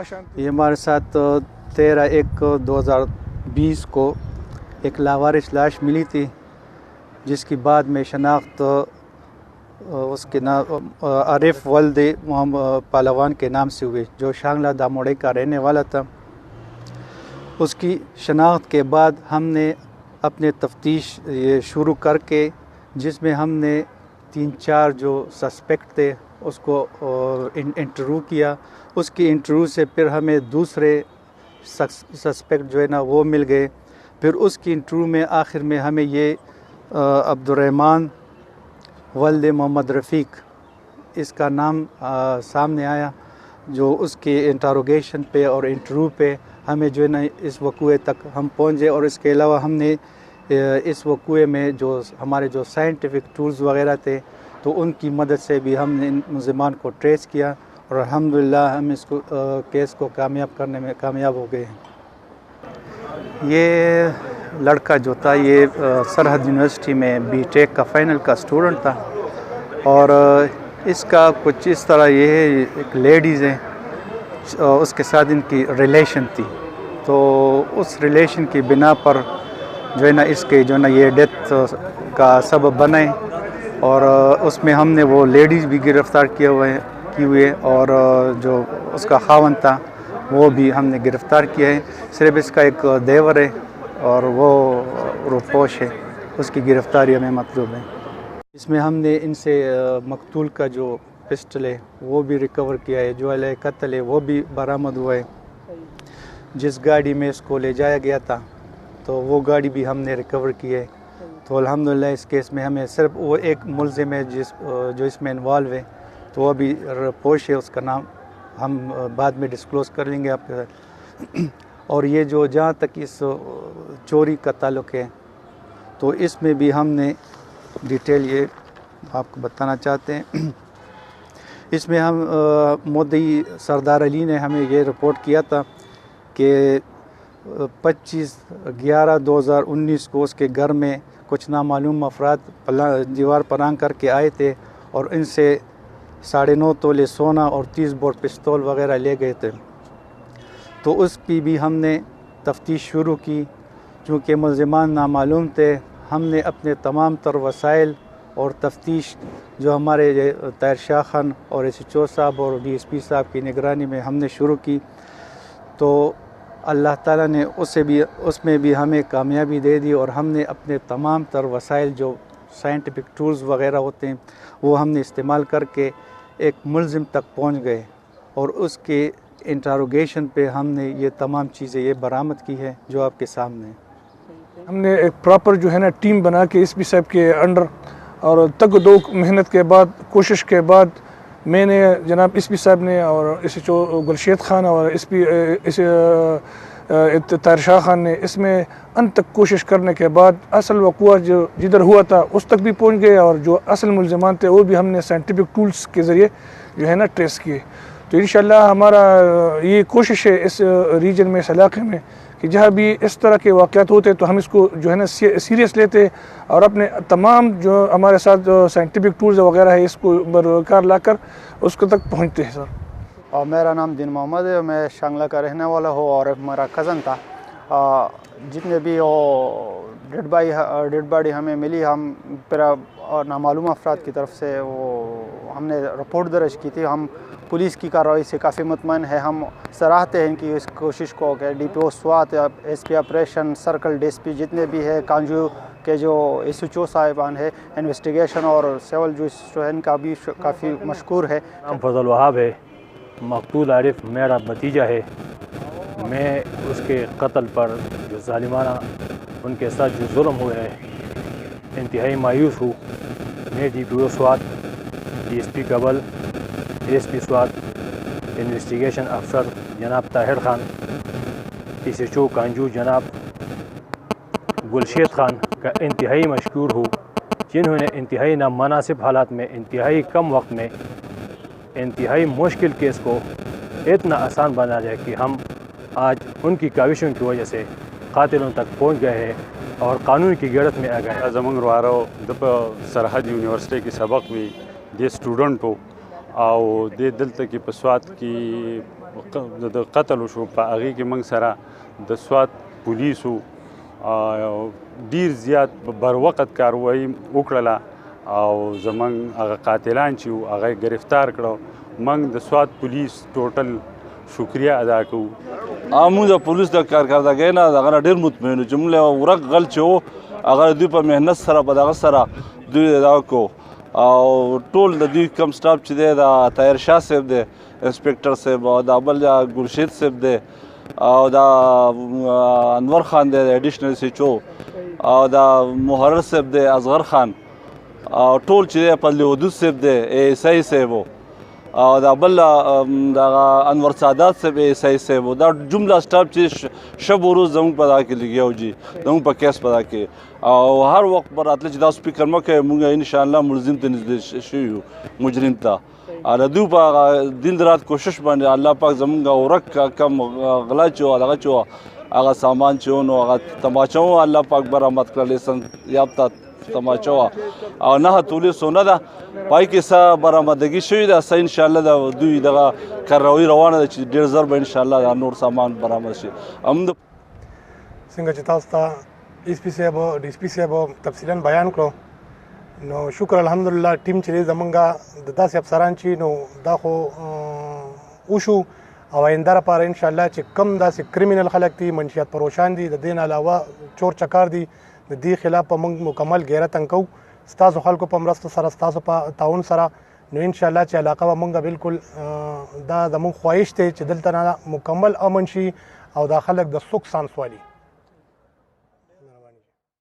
ये हमारे साथ 13/1/2020 को एक लावारिस लाश मिली थी, जिसकी बाद में शनाख्त उसके नाम आरिफ वल्द मोहम्मद पालवान के नाम से हुई, जो शांगला दामोड़े का रहने वाला था। उसकी शनाख्त के बाद हमने अपने तफ्तीश ये शुरू करके, जिसमें हमने 3-4 जो सस्पेक्ट थे उसको इंटरव्यू किया। उसकी इंटरव्यू से फिर हमें दूसरे सस्पेक्ट जो है ना वो मिल गए। फिर उसकी इंटरव्यू में आखिर में हमें ये अब्दुर्रहमान वल्द मोहम्मद रफ़ीक इसका नाम सामने आया, जो उसके इंटरोगेशन पे और इंटरव्यू पे हमें जो है ना इस वक़ूए तक हम पहुँचे। और इसके अलावा हमने इस वक़ूए में जो हमारे जो साइंटिफिक टूल्स वग़ैरह थे, तो उनकी मदद से भी हमने इन मुलज़िमान को ट्रेस किया और अल्हम्दुलिल्लाह हम इसको केस को कामयाब करने में कामयाब हो गए हैं। ये लड़का जो था ये सरहद यूनिवर्सिटी में बीटेक का फ़ाइनल का स्टूडेंट था, और इसका कुछ इस तरह ये है, एक लेडीज़ है उसके साथ इनकी रिलेशन थी, तो उस रिलेशन की बिना पर जो है ना इसके जो है ना ये डेथ का सबब बने, और उसमें हमने वो लेडीज़ भी गिरफ़्तार की हुई है, और जो उसका खावन था वो भी हमने गिरफ़्तार किया है। सिर्फ इसका एक देवर है और वो रुपोश है, उसकी गिरफ़्तारी हमें मतलूब है। इसमें हमने इनसे मकतूल का जो पिस्टल है वो भी रिकवर किया है, जो अलह कत्ल है वो भी बरामद हुआ है। जिस गाड़ी में इसको ले जाया गया था तो वो गाड़ी भी हमने रिकवर की है। तो अल्हम्दुलिल्लाह इस केस में हमें सिर्फ वो एक मुलज़िम है जो इसमें इन्वॉल्व है, तो वो भी रुपोश है, उसका नाम हम बाद में डिस्क्लोज़ कर लेंगे आपके साथ। और ये जो जहाँ तक इस चोरी का ताल्लुक़ है, तो इसमें भी हमने डिटेल ये आपको बताना चाहते हैं। इसमें हम मुद्दई सरदार अली ने हमें ये रिपोर्ट किया था कि 25/11/2019 को उसके घर में कुछ नामालूम अफराद दीवार परांग करके आए थे और इनसे 9.5 तोले सोना और 30 बोर पिस्तौल वगैरह ले गए थे। तो उसकी भी हमने तफ्तीश शुरू की। चूँकि मुलज़िमान नामालूम थे, हमने अपने तमाम तर वसाइल और तफ्तीश जो हमारे ताहिर शाह खान और SHO साहब और DSP साहब की निगरानी में हमने शुरू की, तो अल्लाह ताला ने उसमें भी हमें कामयाबी दे दी, और हमने अपने तमाम तर वसाइल जो साइंटिफिक टूल्स वग़ैरह होते हैं वो हमने इस्तेमाल करके एक मुलज़िम तक पहुंच गए, और उसके इंटरोगेशन पे हमने ये तमाम चीज़ें ये बरामद की है जो आपके सामने है। हमने एक प्रॉपर जो है ना टीम बना के SP साहब के अंडर और तक दो मेहनत के बाद, कोशिश के बाद, मैंने जनाब SP साहब ने और SHO गुलशेद खान और ताहिर शाह खान ने इसमें अंत तक कोशिश करने के बाद असल वक़ूआ जो जिधर हुआ था उस तक भी पहुंच गए, और जो असल मुलज़िमान थे वो भी हमने साइंटिफिक टूल्स के ज़रिए जो है ना ट्रेस किए। तो इंशाअल्लाह हमारा ये कोशिश है इस रीजन में, इस इलाके में, कि जहाँ भी इस तरह के वाक़यात होते तो हम इसको जो है ना सीरियस लेते, और अपने तमाम जो हमारे साथ जो साइंटिफिक टूल्स वगैरह है इसको बरकार लाकर उसको तक पहुँचते हैं। सर, और मेरा नाम दिन मोहम्मद है, मैं शांगला का रहने वाला हूँ, और मेरा कज़न था। जितने भी वो डेड बॉडी हमें मिली, हम फिर नामालूम अफराद की तरफ से वो हमने रिपोर्ट दर्ज की थी। हम पुलिस की कार्रवाई से काफ़ी मुतमईन है। हम सराहते हैं कि इस कोशिश को कि DPO Swat, SP operation, circle DSP जितने भी है, कांजू के जो SHO साहिबान है, इन्वेस्टिगेशन और सिविल जो है इनका भी काफ़ी मशकूर है। फजल वहाब है, मकतूल आरिफ मेरा भतीजा है। मैं उसके कत्ल पर जो ज़ालिमाना उनके साथ जो जुल्म हुए है इंतहाई मायूस हूँ। मैं DPO स्वात, DSP कबल, SP स्वात, इन्वेस्टिगेशन अफसर जनाब ताहिर खान, SHO कांजू जनाब गुलशेद खान का इंतहाई मशकूर हूँ, जिन्होंने इंतहाई नामुनासिब हालात में, इंतहाई कम वक्त में, इंतहाई मुश्किल केस को इतना आसान बना जाए कि हम आज उनकी काविशों की वजह से कातिलों तक पहुंच गए हैं और कानून की गिरफ्त में आ गए। ज़मंग रोहारो दप सरहद यूनिवर्सिटी की सबक में दे स्टूडेंट हो आओ दे दिल तक की पसवात की د قتل وشو په هغې کې موږ سره د سوات پولیسو ډیر زیات بر وخت کاروایي وکړله او زموږ هغه قاتلان چې وو هغه یې ګرفتار کړو موږ د سوات پولیس ټوټل شکریه ادا کوو موږ د پولیس د کارکردګۍ نه دغه نه ډېر مطمئن یو چې موږ ورک غل چې و هغه دوی په محنت سره په دغه سره دوی دا کو او ټول د دوی کم سټاف چې دی د طاهر شاه صاحب دی انسپکټر صاحب او د بل ګلشید صاحب دی او د انور خان دی ایډیشنل سی چو او د محرر صاحب دی اصغر خان او ټول چې دی په لیودود صاحب دی ایس آی صاحب او دا بل دغه انور سادات صاحب ایس آی صاحب دا جمله سټاف چې شب و روز زموږ په دغه کې لګیا و جي زموږ په کیس په دغه کې او هر وخت به راتله چې دا فکر مه کوئ موږ انشاءالله ملزم ته نږدې شوي یو مجرم ته د دوی په دن رات کوشش باندې الله پاک زموږ ورک کم غلا چې و دغه چې و هغه سامان چې و نو هغه تماچه و الله پاک برآمد کړه لیسنس یافته تماچه وه او 9 تولې سونه ده پای کې څه برآمدګي شوې ده څه انشاءالله د دوی دغه کارروایي روانه ده چې ډېر زر به انشاءالله دا نور سامان برآمد شي څنګه چې تاسو ته ایس پی صاحب ډي اس پي صاحب تفصیلا بیان کړو نو شکر الحمدلله ټیم چې زمونږ د داسې افسران چې نو دا خو وشو او آینده لپاره انشاءالله چې کم داسې کریمینل خلک دي منشیات پروشان دي د دې نه علاوه چور چکار دي د دې خلاف په موږ مکمل غیرت کوو ستاسو خلکو په مرسته سره ستاسو په تعاون سره نو انشاءالله چې علاقه به موږ بالکل دا زموږ خواهش دی چې دلته نه مکمل امن شي او دا خلک د سوک سانسوالي